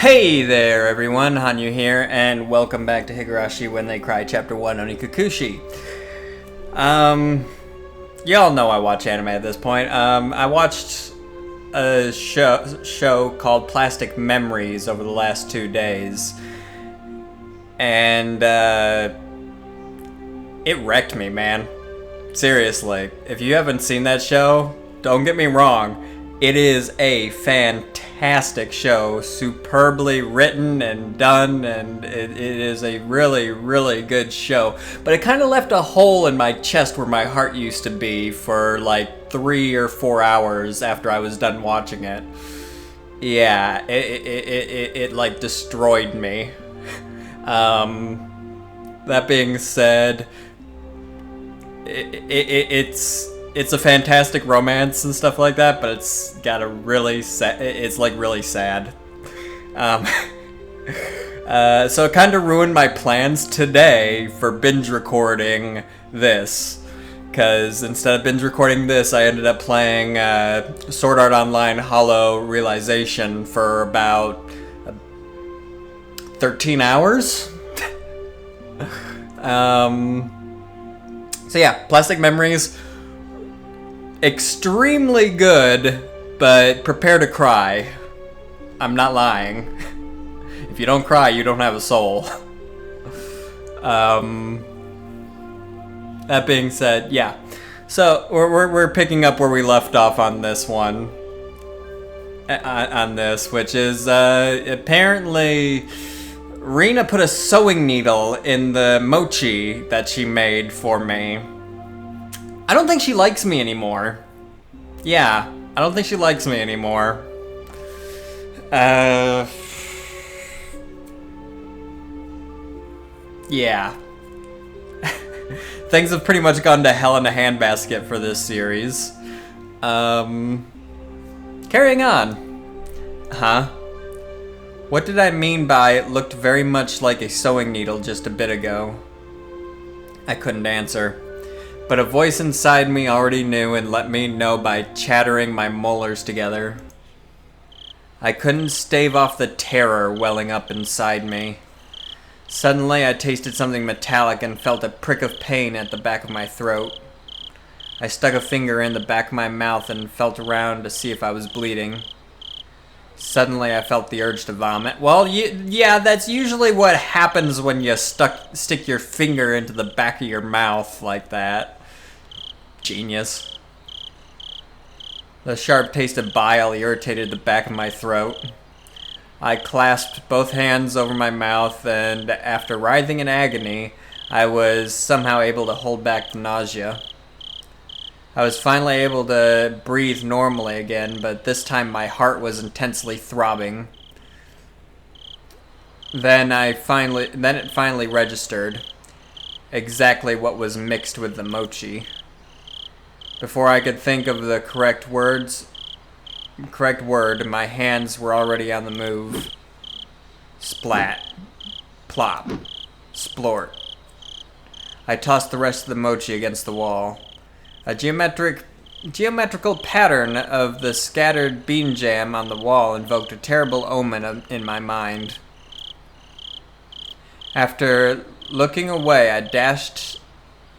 Hey there everyone, Hanyou here, and welcome back to Higurashi When They Cry, Ch.1 Onikakushi. Y'all know I watch anime at this point. I watched a show called Plastic Memories over the last 2 days, and it wrecked me, man. Seriously, if you haven't seen that show, don't get me wrong, it is a fantastic show, superbly written and done, and it is a really, really good show. But it kind of left a hole in my chest where my heart used to be for like 3 or 4 hours after I was done watching it. Yeah, it like destroyed me. That being said, it's a fantastic romance and stuff like that, but it's got a really it's like really sad. So it kind of ruined my plans today for binge recording this, because instead of binge recording this, I ended up playing Sword Art Online Hollow Realization for about 13 hours. So yeah, Plastic Memories, extremely good, but prepare to cry. I'm not lying. If you don't cry, you don't have a soul. That being said, yeah. So we're picking up where we left off on this one. On this, which is apparently Rina put a sewing needle in the mochi that she made for me. I don't think she likes me anymore. Yeah, I don't think she likes me anymore. Yeah. Things have pretty much gone to hell in a handbasket for this series. Carrying on. Huh? What did I mean by it looked very much like a sewing needle just a bit ago? I couldn't answer, but a voice inside me already knew and let me know by chattering my molars together. I couldn't stave off the terror welling up inside me. Suddenly I tasted something metallic and felt a prick of pain at the back of my throat. I stuck a finger in the back of my mouth and felt around to see if I was bleeding. Suddenly I felt the urge to vomit. Well, yeah, that's usually what happens when you stick your finger into the back of your mouth like that. Genius. The sharp taste of bile irritated the back of my throat. I clasped both hands over my mouth, and after writhing in agony, I was somehow able to hold back the nausea. I was finally able to breathe normally again, but this time my heart was intensely throbbing. Then it finally registered exactly what was mixed with the mochi. Before I could think of the correct word, my hands were already on the move. Splat. Plop. Splort. I tossed the rest of the mochi against the wall. A geometrical pattern of the scattered bean jam on the wall invoked a terrible omen in my mind. After looking away, I dashed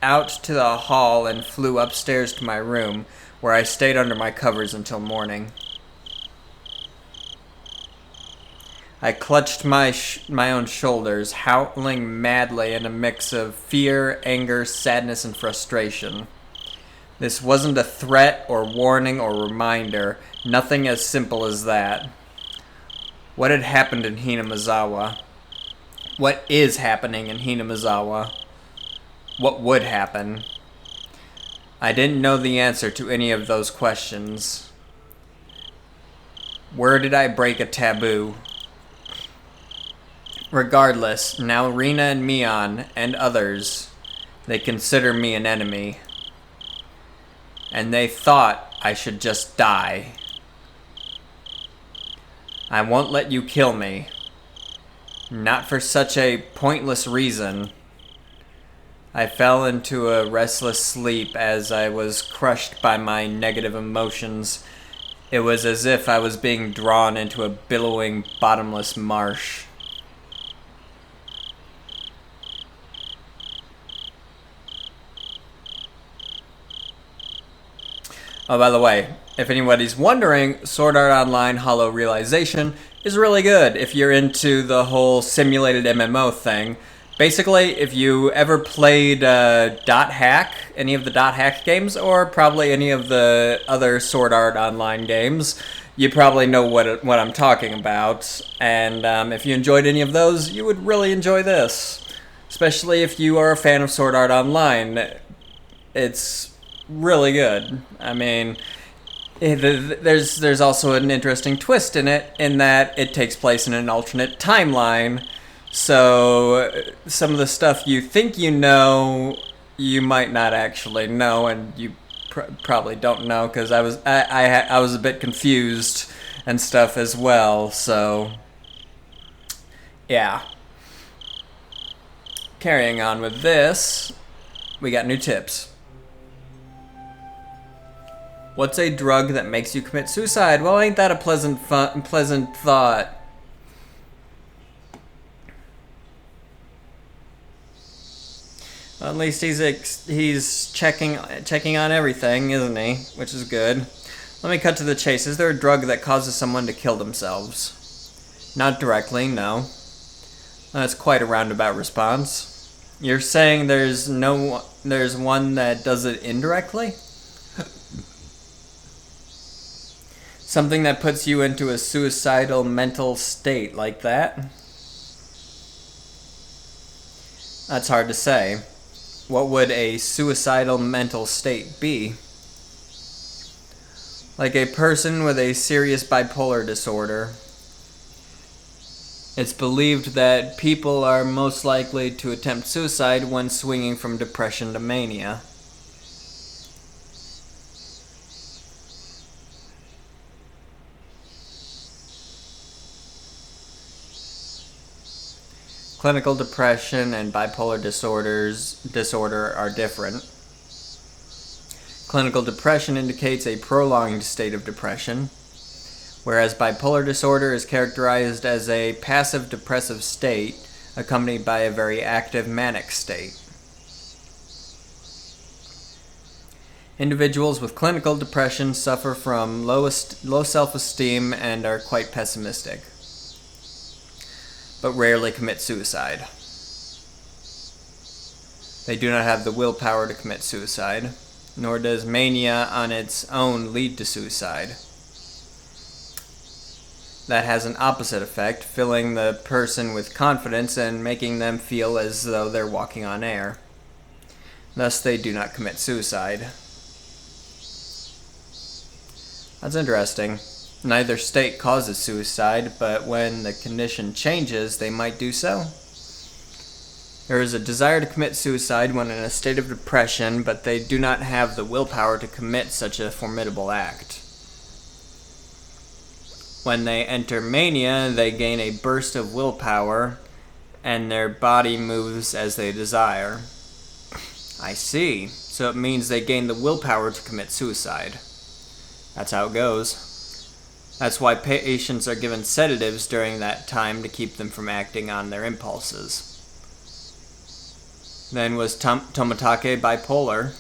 out to the hall and flew upstairs to my room, where I stayed under my covers until morning. I clutched my own shoulders, howling madly in a mix of fear, anger, sadness, and frustration. This wasn't a threat or warning or reminder, nothing as simple as that. What had happened in Hinamizawa? What is happening in Hinamizawa? What would happen? I didn't know the answer to any of those questions. Where did I break a taboo? Regardless, now Rina and Mion and others, they consider me an enemy. And they thought I should just die. I won't let you kill me. Not for such a pointless reason. I fell into a restless sleep as I was crushed by my negative emotions It was as if I was being drawn into a billowing, bottomless marsh. Oh, by the way, if anybody's wondering, Sword Art Online Hollow Realization is really good if you're into the whole simulated MMO thing. Basically, if you ever played Dot Hack, any of the Dot Hack games, or probably any of the other Sword Art Online games, you probably know what I'm talking about. And if you enjoyed any of those, you would really enjoy this. Especially if you are a fan of Sword Art Online. It's really good. I mean, there's also an interesting twist in it, in that it takes place in an alternate timeline. So some of the stuff you think you know, you might not actually know, and you probably don't know, because I was a bit confused and stuff as well. So yeah. Carrying on with this, we got new tips. What's a drug that makes you commit suicide? Well, ain't that a pleasant thought? Well, at least he's checking on everything, isn't he? Which is good. Let me cut to the chase. Is there a drug that causes someone to kill themselves? Not directly, no. That's quite a roundabout response. You're saying there's one that does it indirectly? Something that puts you into a suicidal mental state like that? That's hard to say. What would a suicidal mental state be? Like a person with a serious bipolar disorder. It's believed that people are most likely to attempt suicide when swinging from depression to mania. Clinical depression and bipolar disorder are different. Clinical depression indicates a prolonged state of depression, whereas bipolar disorder is characterized as a passive depressive state accompanied by a very active manic state. Individuals with clinical depression suffer from low self-esteem and are quite pessimistic, but rarely commit suicide. They do not have the willpower to commit suicide, nor does mania on its own lead to suicide. That has an opposite effect, filling the person with confidence and making them feel as though they're walking on air. Thus, they do not commit suicide. That's interesting. Neither state causes suicide, but when the condition changes, they might do so. There is a desire to commit suicide when in a state of depression, but they do not have the willpower to commit such a formidable act. When they enter mania, they gain a burst of willpower, and their body moves as they desire. I see. So it means they gain the willpower to commit suicide. That's how it goes. That's why patients are given sedatives during that time to keep them from acting on their impulses. Then was Tomitake bipolar?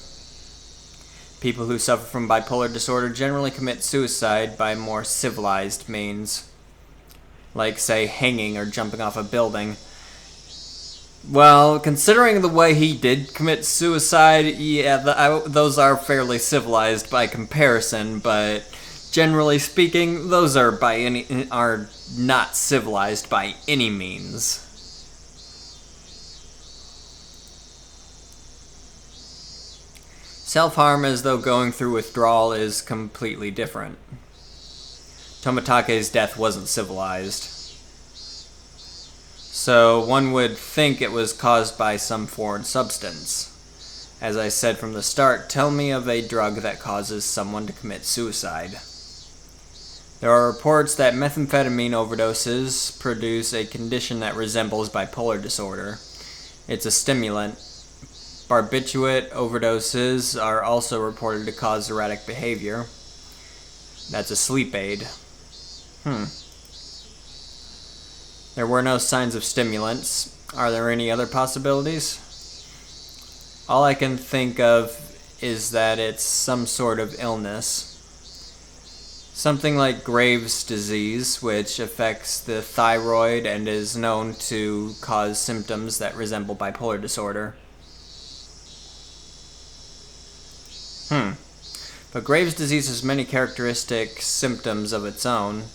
People who suffer from bipolar disorder generally commit suicide by more civilized means, like, say, hanging or jumping off a building. Well, considering the way he did commit suicide, yeah, those are fairly civilized by comparison, but generally speaking, those are not civilized by any means. Self-harm as though going through withdrawal is completely different. Tomitake's death wasn't civilized. So one would think it was caused by some foreign substance. As I said from the start, tell me of a drug that causes someone to commit suicide. There are reports that methamphetamine overdoses produce a condition that resembles bipolar disorder. It's a stimulant. Barbiturate overdoses are also reported to cause erratic behavior. That's a sleep aid. There were no signs of stimulants. Are there any other possibilities? All I can think of is that it's some sort of illness. Something like Graves' disease, which affects the thyroid and is known to cause symptoms that resemble bipolar disorder. But Graves' disease has many characteristic symptoms of its own.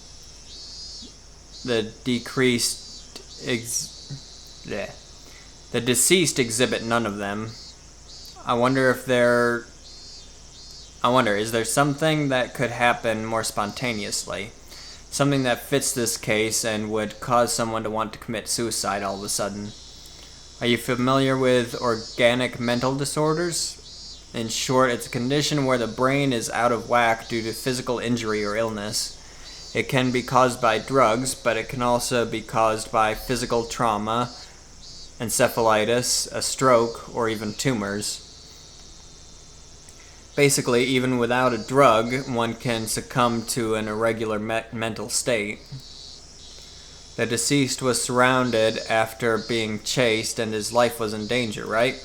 The deceased exhibit none of them. I wonder, is there something that could happen more spontaneously? Something that fits this case and would cause someone to want to commit suicide all of a sudden. Are you familiar with organic mental disorders? In short, it's a condition where the brain is out of whack due to physical injury or illness. It can be caused by drugs, but it can also be caused by physical trauma, encephalitis, a stroke, or even tumors. Basically, even without a drug, one can succumb to an irregular mental state. The deceased was surrounded after being chased and his life was in danger, right?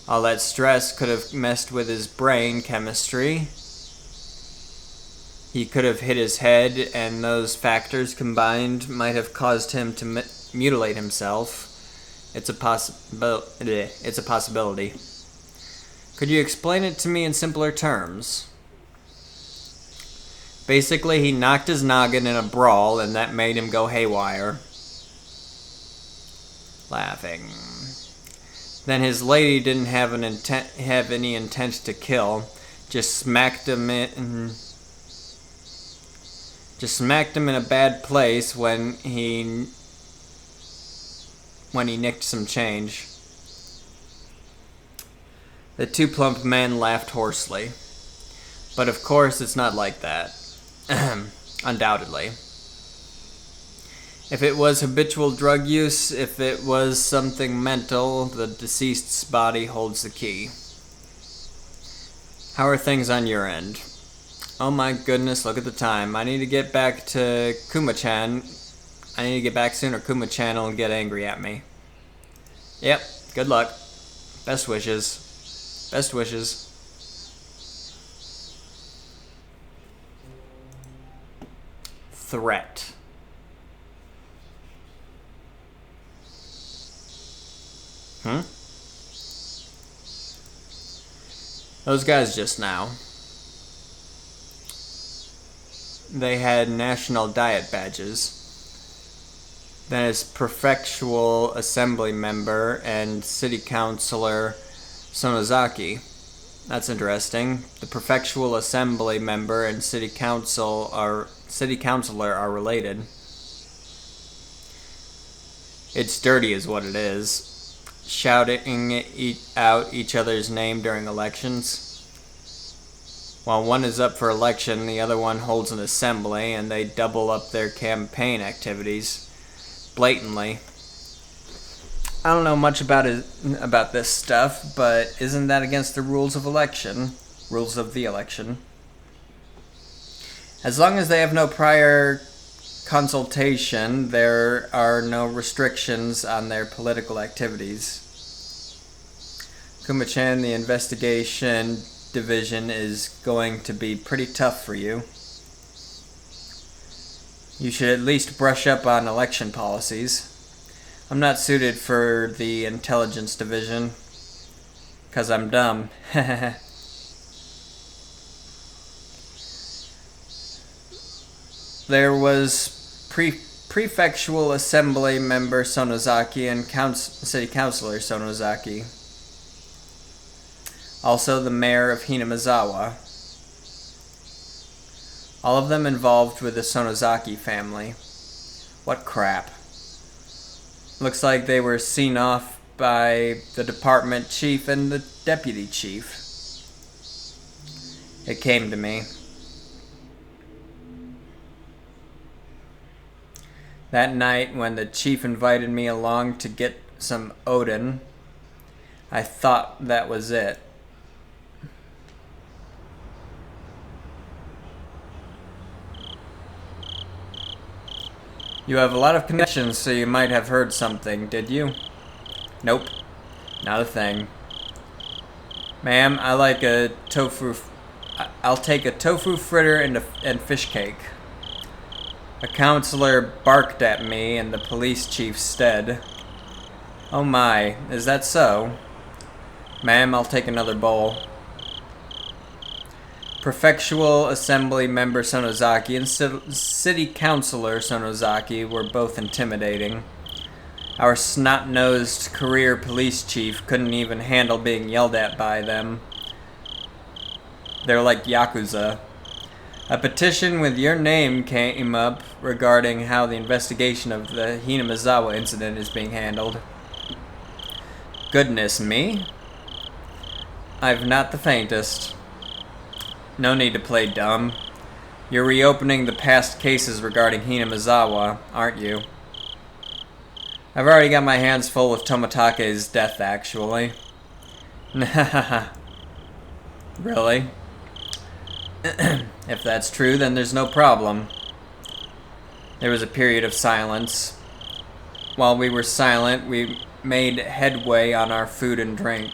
All that stress could have messed with his brain chemistry. He could have hit his head, and those factors combined might have caused him to mutilate himself. It's a possibility. Could you explain it to me in simpler terms? Basically, he knocked his noggin in a brawl, and that made him go haywire. Laughing. Then his lady didn't have any intent to kill. Just smacked him in a bad place when he nicked some change. The two plump men laughed hoarsely. But of course it's not like that. Undoubtedly. If it was habitual drug use, if it was something mental, the deceased's body holds the key. How are things on your end? Oh my goodness, look at the time. I need to get back to Kuma-chan. I need to get back soon or Kuma-chan will get angry at me. Yep, good luck. Best wishes. Best wishes. Threat. Those guys just now. They had national diet badges. Then his prefectural assembly member and city councilor Sonozaki. That's interesting. The prefectural assembly member and city councilor are related. It's dirty is what it is. Shouting out each other's name during elections. While one is up for election, the other one holds an assembly, and they double up their campaign activities. Blatantly. I don't know much about this stuff, but isn't that against the rules of election? Rules of the election. As long as they have no prior consultation, there are no restrictions on their political activities. Kuma-chan, the investigation division is going to be pretty tough for you. You should at least brush up on election policies. I'm not suited for the intelligence division, 'cause I'm dumb. There was prefectural assembly member Sonozaki and city councilor Sonozaki. Also the mayor of Hinamizawa. All of them involved with the Sonozaki family. What crap. Looks like they were seen off by the department chief and the deputy chief. It came to me. That night, when the chief invited me along to get some Odin, I thought that was it. You have a lot of connections, so you might have heard something, did you? Nope. Not a thing. Ma'am, I like a tofu... I'll take a tofu fritter and fish cake. A counselor barked at me in the police chief's stead. Oh my, is that so? Ma'am, I'll take another bowl. Prefectural Assembly Member Sonozaki and City Councilor Sonozaki were both intimidating. Our snot-nosed career police chief couldn't even handle being yelled at by them. They're like Yakuza. A petition with your name came up regarding how the investigation of the Hinamizawa incident is being handled. Goodness me. I've not the faintest. No need to play dumb. You're reopening the past cases regarding Hinamizawa, aren't you? I've already got my hands full with Tomotake's death, actually. Really? If that's true, then there's no problem. There was a period of silence. While we were silent, we made headway on our food and drink.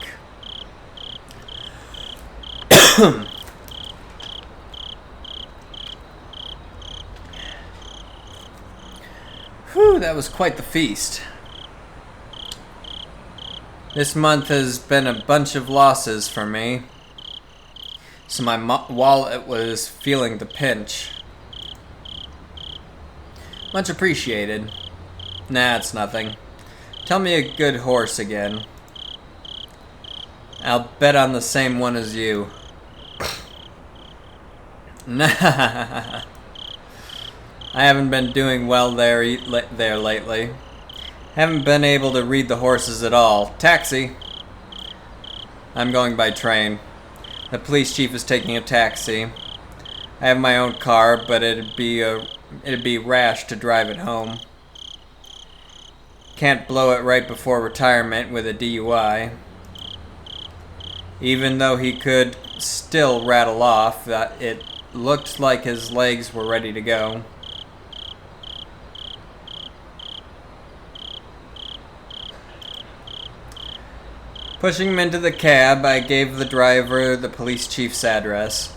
Whew, that was quite the feast. This month has been a bunch of losses for me, so my wallet was feeling the pinch. Much appreciated. Nah, it's nothing. Tell me a good horse again. I'll bet on the same one as you. Nah. I haven't been doing well there lately. Haven't been able to read the horses at all. Taxi! I'm going by train. The police chief is taking a taxi. I have my own car, but it'd be rash to drive it home. Can't blow it right before retirement with a DUI. Even though he could still rattle off, it looked like his legs were ready to go. Pushing him into the cab, I gave the driver the police chief's address.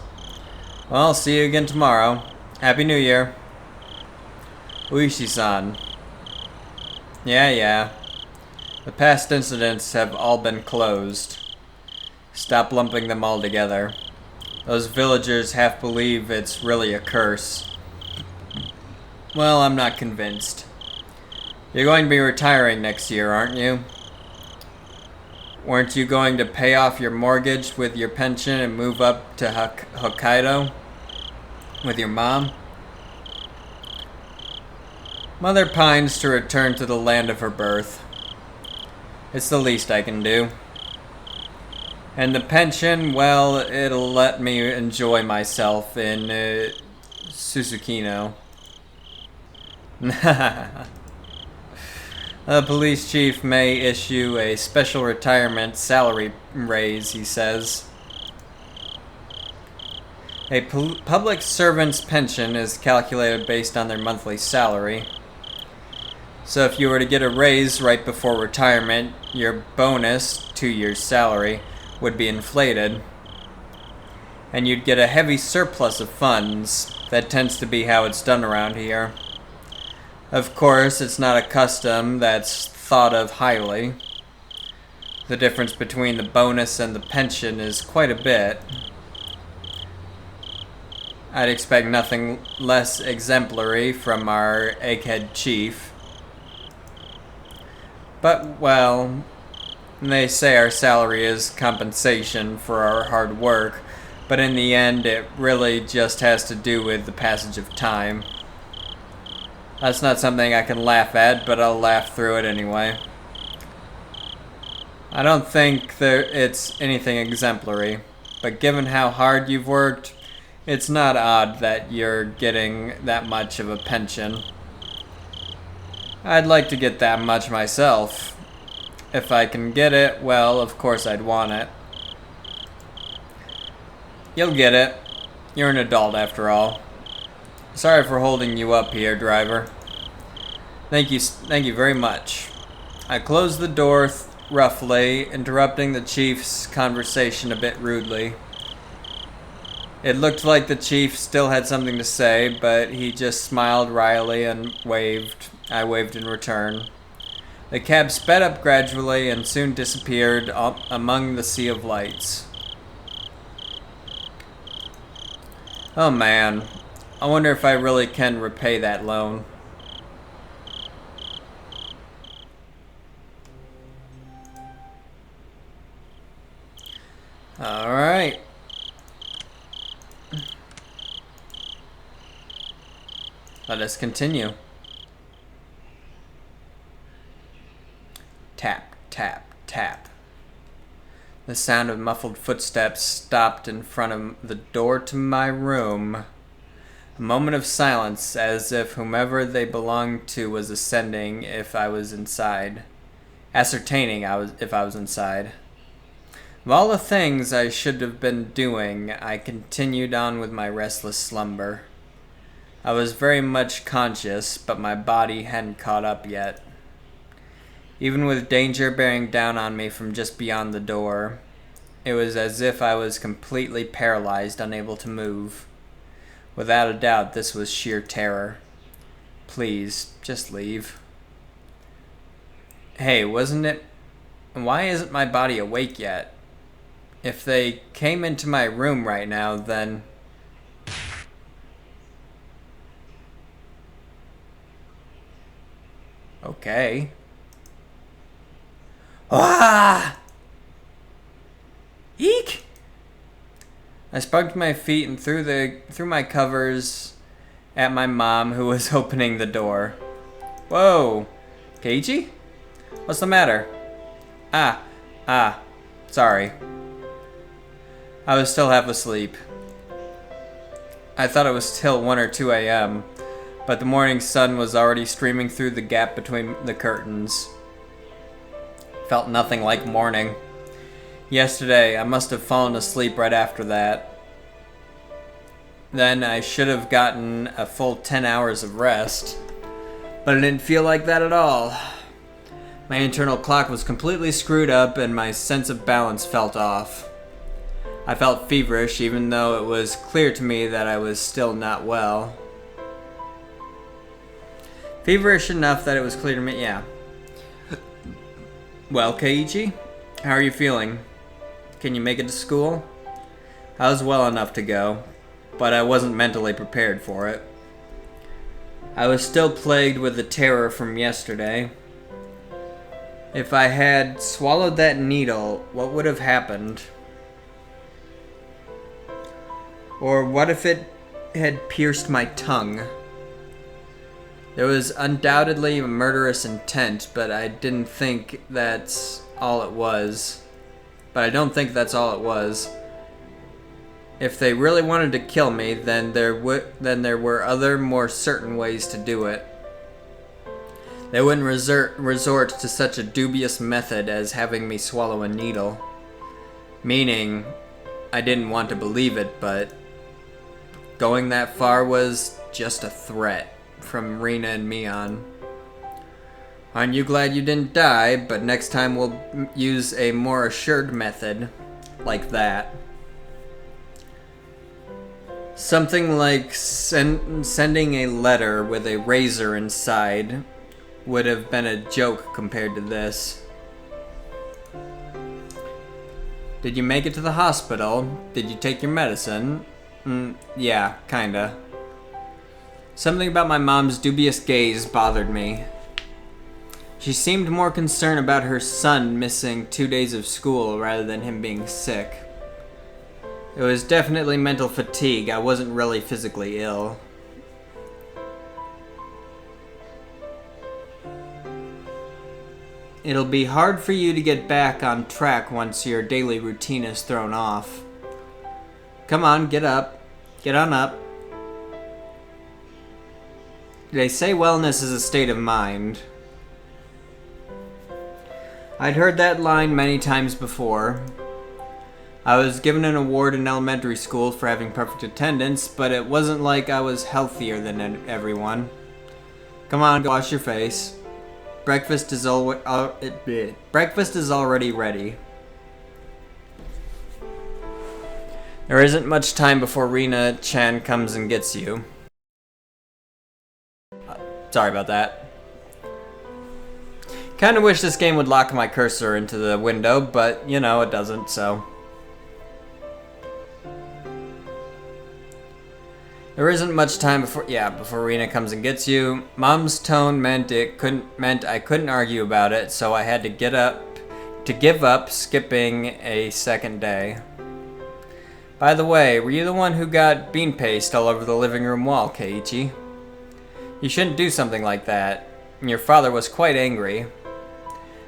Well, see you again tomorrow. Happy New Year. Uishi-san. Yeah. The past incidents have all been closed. Stop lumping them all together. Those villagers half believe it's really a curse. Well, I'm not convinced. You're going to be retiring next year, aren't you? Weren't you going to pay off your mortgage with your pension and move up to Hokkaido with your mom? Mother pines to return to the land of her birth. It's the least I can do. And the pension, well, it'll let me enjoy myself in Susukino. The police chief may issue a special retirement salary raise, he says. A public servant's pension is calculated based on their monthly salary. So if you were to get a raise right before retirement, your bonus, 2 years' salary, would be inflated. And you'd get a heavy surplus of funds. That tends to be how it's done around here. Of course, it's not a custom that's thought of highly. The difference between the bonus and the pension is quite a bit. I'd expect nothing less exemplary from our egghead chief. But, well, they say our salary is compensation for our hard work, but in the end it really just has to do with the passage of time. That's not something I can laugh at, but I'll laugh through it anyway. I don't think it's anything exemplary, but given how hard you've worked, it's not odd that you're getting that much of a pension. I'd like to get that much myself. If I can get it, well, of course I'd want it. You'll get it. You're an adult after all. Sorry for holding you up here, driver. Thank you very much. I closed the door roughly, interrupting the chief's conversation a bit rudely. It looked like the chief still had something to say, but he just smiled wryly and waved. I waved in return. The cab sped up gradually and soon disappeared among the sea of lights. Oh man, I wonder if I really can repay that loan. Alright. Let us continue. Tap, tap, tap. The sound of muffled footsteps stopped in front of the door to my room. A moment of silence, as if whomever they belonged to was ascending if I was inside. Ascertaining if I was inside. Of all the things I should have been doing, I continued on with my restless slumber. I was very much conscious, but my body hadn't caught up yet. Even with danger bearing down on me from just beyond the door, it was as if I was completely paralyzed, unable to move. Without a doubt, this was sheer terror. Please, just leave. Hey, wasn't it... Why isn't my body awake yet? If they came into my room right now, then... Okay. Ah! Eek! I sprung to my feet and threw my covers at my mom, who was opening the door. Whoa! Keiichi? What's the matter? Sorry. I was still half asleep. I thought it was still 1 or 2 a.m., but the morning sun was already streaming through the gap between the curtains. Felt nothing like morning. Yesterday, I must have fallen asleep right after that. Then I should have gotten a full 10 hours of rest, but it didn't feel like that at all. My internal clock was completely screwed up and my sense of balance felt off. I felt feverish even though it was clear to me that I was still not well. Feverish enough that it was clear to me, yeah. Well, Keiichi, how are you feeling? Can you make it to school? I was well enough to go, but I wasn't mentally prepared for it. I was still plagued with the terror from yesterday. If I had swallowed that needle, what would have happened? Or what if it had pierced my tongue? There was undoubtedly a murderous intent, but I don't think that's all it was. If they really wanted to kill me, then there were other, more certain ways to do it. They wouldn't resort to such a dubious method as having me swallow a needle. Meaning, I didn't want to believe it, but going that far was just a threat from Rena and Mion. Aren't you glad you didn't die? But next time we'll use a more assured method, like that. Something like sending a letter with a razor inside would have been a joke compared to this. Did you make it to the hospital? Did you take your medicine? Yeah, kinda. Something about my mom's dubious gaze bothered me. She seemed more concerned about her son missing 2 days of school rather than him being sick. It was definitely mental fatigue. I wasn't really physically ill. It'll be hard for you to get back on track once your daily routine is thrown off. Come on, get up. Get on up. They say wellness is a state of mind. I'd heard that line many times before. I was given an award in elementary school for having perfect attendance, but it wasn't like I was healthier than everyone. Come on, go wash your face. Breakfast is breakfast is already ready. There isn't much time before Rina-chan comes and gets you. Sorry about that. Kinda wish this game would lock my cursor into the window, but, you know, it doesn't, so. There isn't much time before Rina comes and gets you. Mom's tone meant I couldn't argue about it, so I had to give up skipping a second day. By the way, were you the one who got bean paste all over the living room wall, Keiichi? You shouldn't do something like that. Your father was quite angry.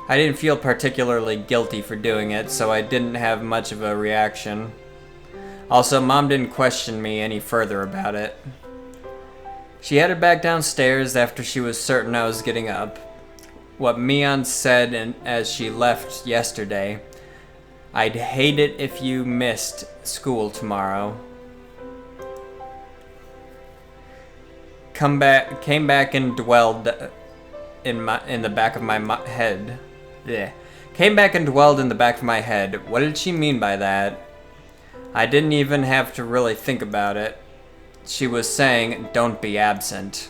I didn't feel particularly guilty for doing it, so I didn't have much of a reaction. Also, Mom didn't question me any further about it. She headed back downstairs after she was certain I was getting up. What Mion said as she left yesterday, I'd hate it if you missed school tomorrow. Came back and dwelled in the back of my head. Yeah. Came back and dwelled in the back of my head. What did she mean by that? I didn't even have to really think about it. She was saying, don't be absent.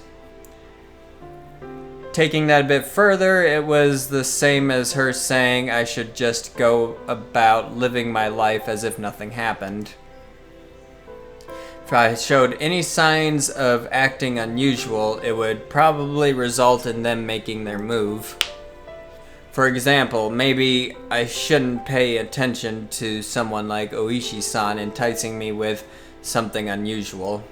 Taking that a bit further, it was the same as her saying I should just go about living my life as if nothing happened. If I showed any signs of acting unusual, it would probably result in them making their move. For example, maybe I shouldn't pay attention to someone like Oishi-san enticing me with something unusual.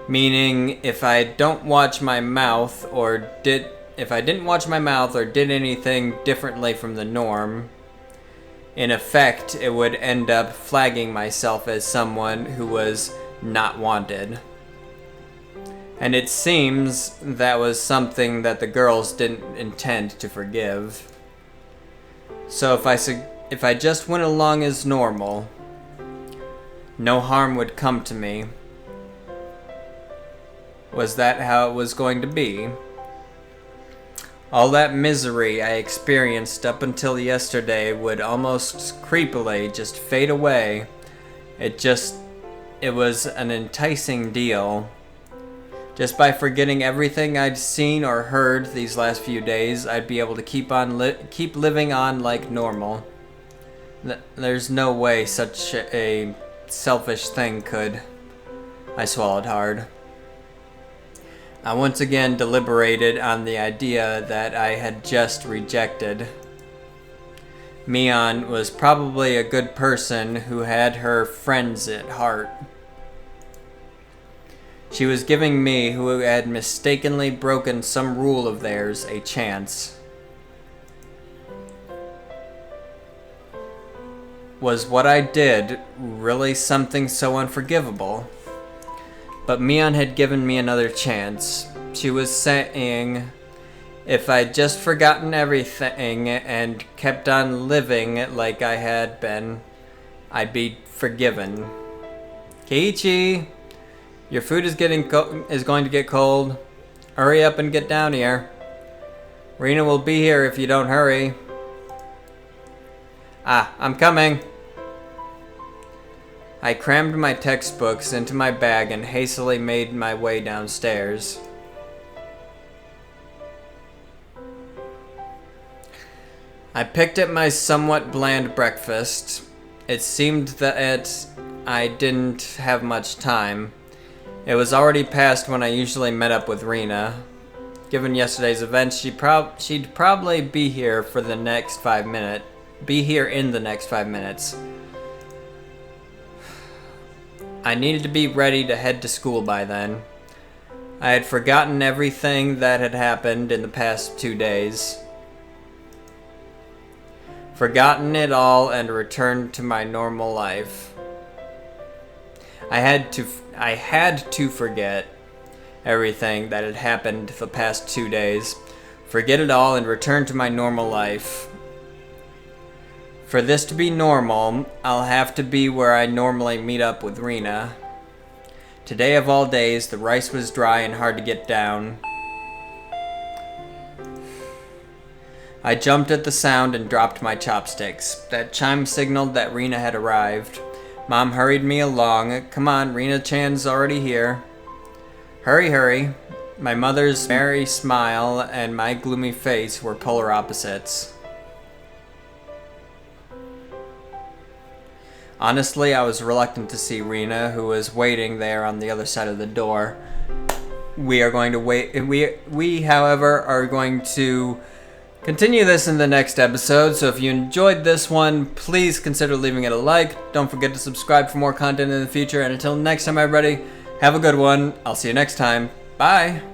Meaning, if I didn't watch my mouth or did anything differently from the norm, in effect, it would end up flagging myself as someone who was not wanted. And it seems that was something that the girls didn't intend to forgive. So if I just went along as normal, no harm would come to me. Was that how it was going to be? All that misery I experienced up until yesterday would almost creepily just fade away. It was an enticing deal. Just by forgetting everything I'd seen or heard these last few days, I'd be able to keep living on like normal. There's no way such a selfish thing could. I swallowed hard. I once again deliberated on the idea that I had just rejected. Mion was probably a good person who had her friends at heart. She was giving me, who had mistakenly broken some rule of theirs, a chance. Was what I did really something so unforgivable? But Mion had given me another chance. She was saying, if I'd just forgotten everything and kept on living like I had been, I'd be forgiven. Keiichi! Your food is going to get cold. Hurry up and get down here. Rina will be here if you don't hurry. I'm coming. I crammed my textbooks into my bag and hastily made my way downstairs. I picked at my somewhat bland breakfast. It seemed that I didn't have much time. It was already past when I usually met up with Rina. Given yesterday's events, she'd probably be here for the next 5 minutes. Be here in the next 5 minutes. I needed to be ready to head to school by then. I had forgotten everything that had happened in the past 2 days. Forgotten it all and returned to my normal life. I had to forget everything that had happened the past 2 days. Forget it all and return to my normal life. For this to be normal, I'll have to be where I normally meet up with Rina. Today of all days, the rice was dry and hard to get down. I jumped at the sound and dropped my chopsticks. That chime signaled that Rena had arrived. Mom hurried me along. Come on, Rena-chan's already here. Hurry, hurry. My mother's merry smile and my gloomy face were polar opposites. Honestly, I was reluctant to see Rena, who was waiting there on the other side of the door. We are going to wait. We, however, are going to continue this in the next episode. So if you enjoyed this one, please consider leaving it a like. Don't forget to subscribe for more content in the future. And until next time, everybody, have a good one. I'll see you next time. Bye.